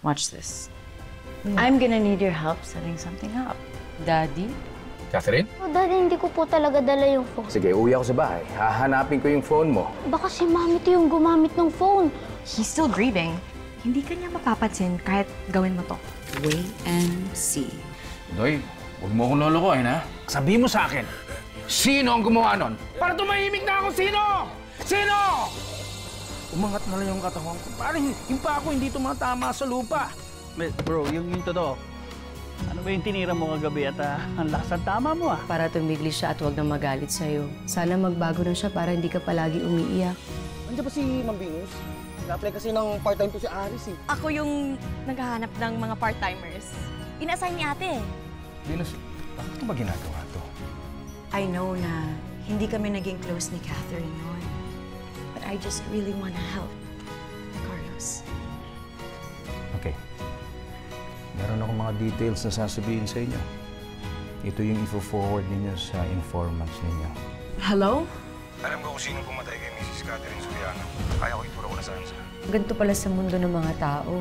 Watch this. I'm gonna need your help setting something up. Daddy? Catherine? Oh, Daddy, hindi ko po talaga dala yung phone. Sige, uwi ako sa bahay. Hahanapin ko yung phone mo. Baka si Mami to yung gumamit ng phone. He's still grieving. Hindi kanya mapapansin kahit gawin mo to. Wait and see. Doy, huwag mo akong lolokohin, ha? Sabihin mo sa akin, sino ang gumawa nun? Para tumahimik na ako, sino? Sino? Umangat na lang yung katawan ko. Parang yung pa ako hindi tumatama sa lupa. Bro, yung totoo. Ano ba yung tinira mo kagabi at ang lakas ng tama mo Para tumigli siya at huwag na magalit sa'yo. Sana magbago na siya para hindi ka palagi umiiyak. Andiyan ba si Ma'am Venus? Na-apply kasi ng part-time to si Aris eh. Ako yung naghahanap ng mga part-timers. Ina-assign ni ate. Venus, bakit ko ba ginagawa to? I know na hindi kami naging close ni Catherine noon. But I just really wanna help. Carlos. Okay. Meron akong mga details na sasabihin sa inyo. Ito yung ifo-forward ninyo sa informants ninyo. Hello? Alam ko kung sino pumatay kay Mrs. Catherine Soriano. Kaya ko ituro ko na saan siya. Ganito pala sa mundo ng mga tao.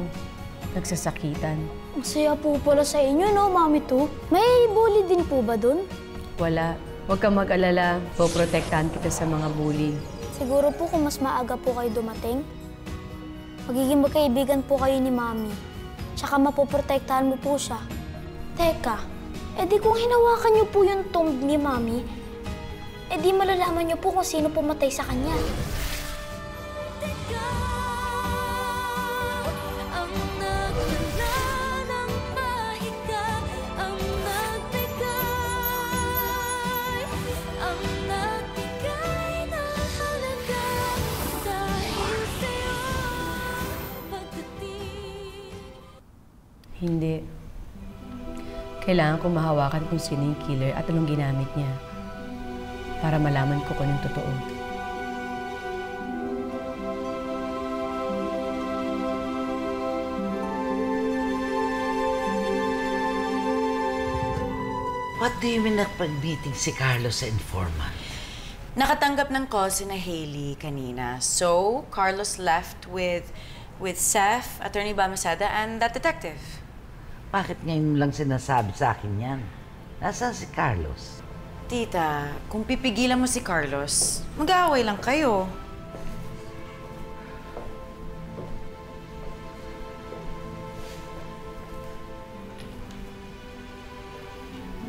Nagsasakitan. Ang saya po pala sa inyo, no, Mami to? May bully din po ba dun? Wala. Huwag kang mag-alala. Poprotektahan kita sa mga bully. Siguro po kung mas maaga po kayo dumating, magiging magkaibigan po kayo ni Mami. Tsaka mapoprotektahan mo po siya. Teka, edi kung hinawakan niyo po yung tomb ni Mami, edi malalaman niyo po kung sino pumatay sa kanya. Hindi. Kailangan ko mahawakan kung sino yung killer at anong ginamit niya para malaman ko kung anong totoo. What do you mean nakapag-meeting si Carlos sa informant? Nakatanggap ng call si na Hailey kanina. So, Carlos left with Seth, Attorney Balmaceda, and that detective. Bakit ngayon lang sinasabi sa akin yan? Nasaan si Carlos? Tita, kung pipigilan mo si Carlos, mag-aaway lang kayo.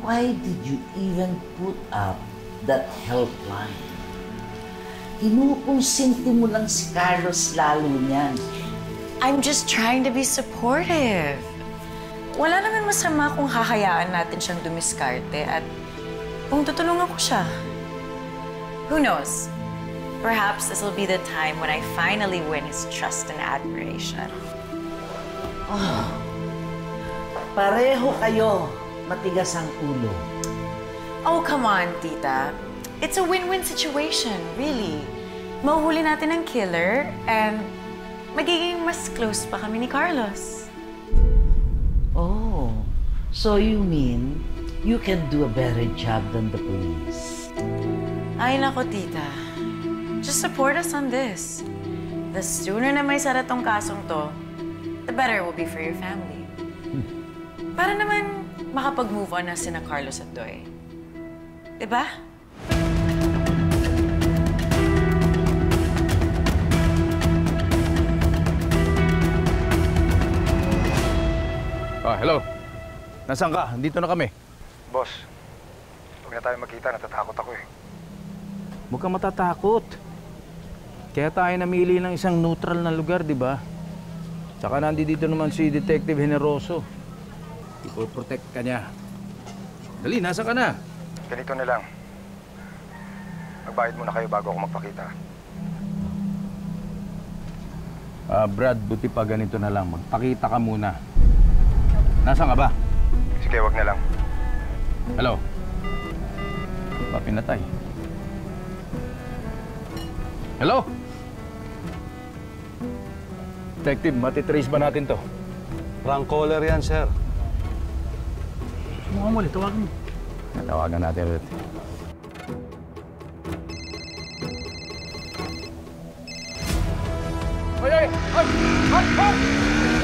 Why did you even put up that helpline? Kinukonsinti mo lang si Carlos lalo niyan. I'm just trying to be supportive. Wala naman masama kung hahayaan natin siyang dumiskarte at kung tutulungan ko siya. Who knows? Perhaps this will be the time when I finally win his trust and admiration. Oh, pareho kayo. Matigas ang ulo. Oh, come on, Tita. It's a win-win situation, really. Mahuhuli natin ang killer and magiging mas close pa kami ni Carlos. Oh, so you mean you can do a better job than the police? Ay, nako, Tita. Just support us on this. The sooner na may sara tong kasong to, the better it will be for your family. Para naman makapag-move on na sina Carlos at Doy. Diba? Hello. Nasaan ka? Dito na kami. Boss, huwag na tayo magkita. Natatakot ako eh. Huwag kang matatakot. Kaya tayo namili ng isang neutral na lugar, di ba? Tsaka nandito naman si Detective Generoso. Ipo-protect ka niya. Dali, nasa ka na? Ganito na lang. Magbayad muna kayo bago ako magpakita. Brad, buti pa ganito na lang. Magpakita ka muna. Nasaan ka ba? Sige, wag na lang. Hello? Pinatay. Hello? Detective, matitrace ba natin to? Wrong caller yan, sir. Sumuha mo ulit, tawagin mo. Natawagan natin ulit. Hoy! Hoy! Hoy! Hoy!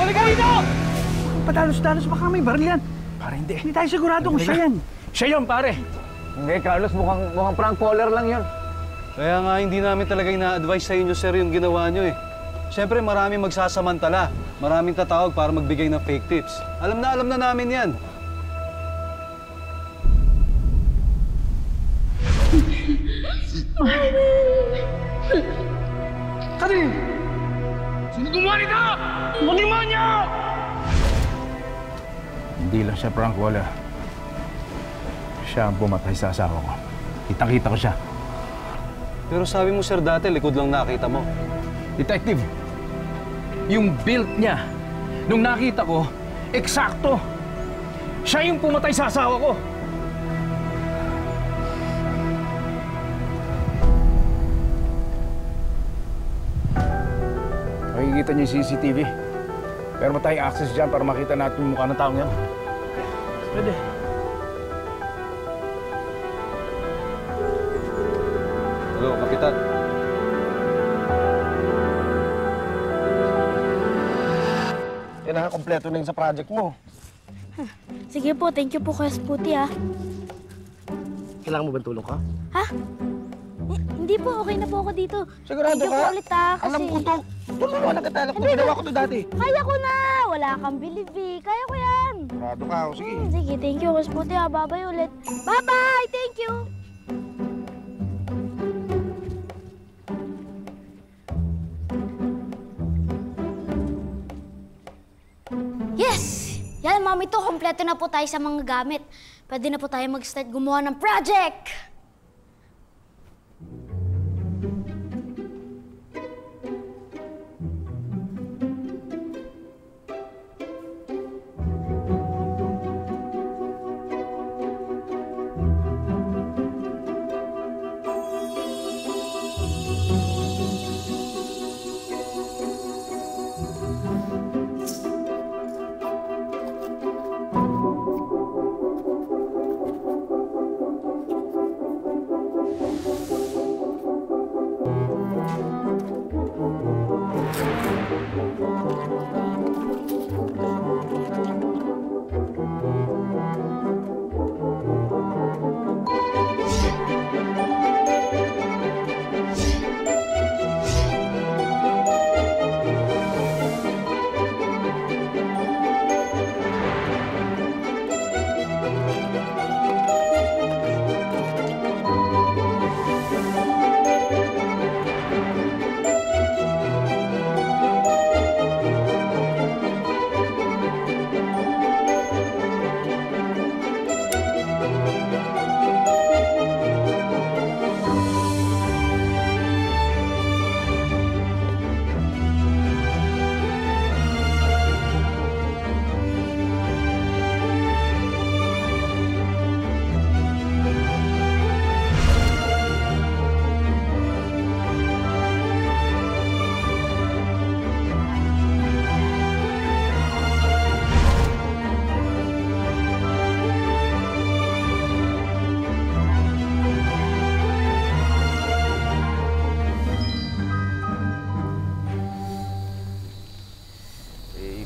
Balik ka dito! padalos-dalos, baka may baril yan. Pare, hindi. Hindi tayo sigurado kung siya yan. Siya yun, pare. Hindi, Carlos, mukhang prank caller lang yun. Kaya nga hindi namin talaga ina-advise sa inyo, sir, yung ginawa nyo eh. Siyempre, maraming magsasamantala. Maraming tatawag para magbigay ng fake tips. Alam na namin yan. Catherine! Sino gumawa nito? Demonyo! Hindi lang siya prank caller. Siya ang pumatay sa asawa ko. Kitang-kita ko siya. Pero sabi mo, sir, dati likod lang nakita mo. Detective, yung build niya, nung nakita ko, eksakto. Siya yung pumatay sa asawa ko. Makikita niyo yung CCTV. Pero mo tayong access dyan para makita natin yung mukha ng taong yan. Pwede. Hello, Kapitan. Yan na, kompleto na yun sa project mo. Sige po, thank you po, Kuya Sputi, ah. Kailangan mo ba tulong ka? Ha? Hindi po, okay na po ako dito. Sigurado Thank you ka? po ulit, ah, kasi... Alam ko to. Tulungan na kita. Alam ko, ginawa ko to dati. Kaya ko na! Wala kang believe, eh. Kaya ko yan. Sigurado ka. O, sige. Sige, thank you, Kuya Sputi, ah. Bye-bye ulit. Bye-bye! Thank you! Yes! Yan, Mami, to. Kompleto na po tayo sa mga gamit. Pwede na po tayo mag-start gumawa ng project!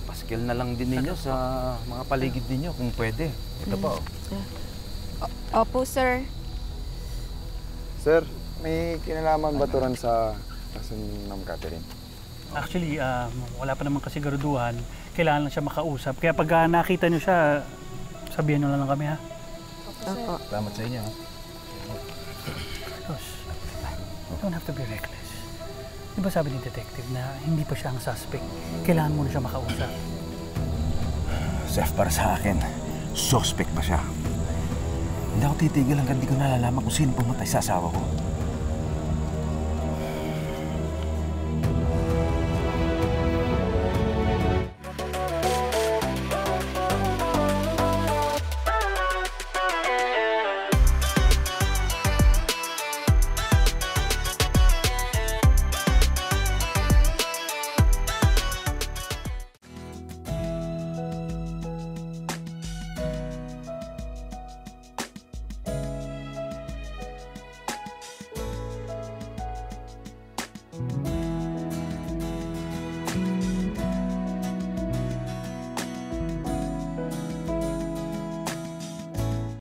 Paskil na lang din ninyo sa mga paligid ninyo kung pwede. Ito pa, oh. Opo, sir. Sir, may kinalaman ba turan sa kaso ni Ma'am Catherine? Actually, wala pa naman kasi garuduhan. Kailangan lang siya makausap. Kaya pag nakita niyo siya, sabihan niyo lang kami, ha? Opo. Salamat sa inyo, ha? Carlos, don't have to be reckless. Di ba sabi ni detective na hindi pa siya ang suspect? Kailangan mo na siya makausap. Chef, para sa akin, suspect pa siya. Hindi ako titigil hanggang di ko nalalaman kung sino pumatay sa asawa ko.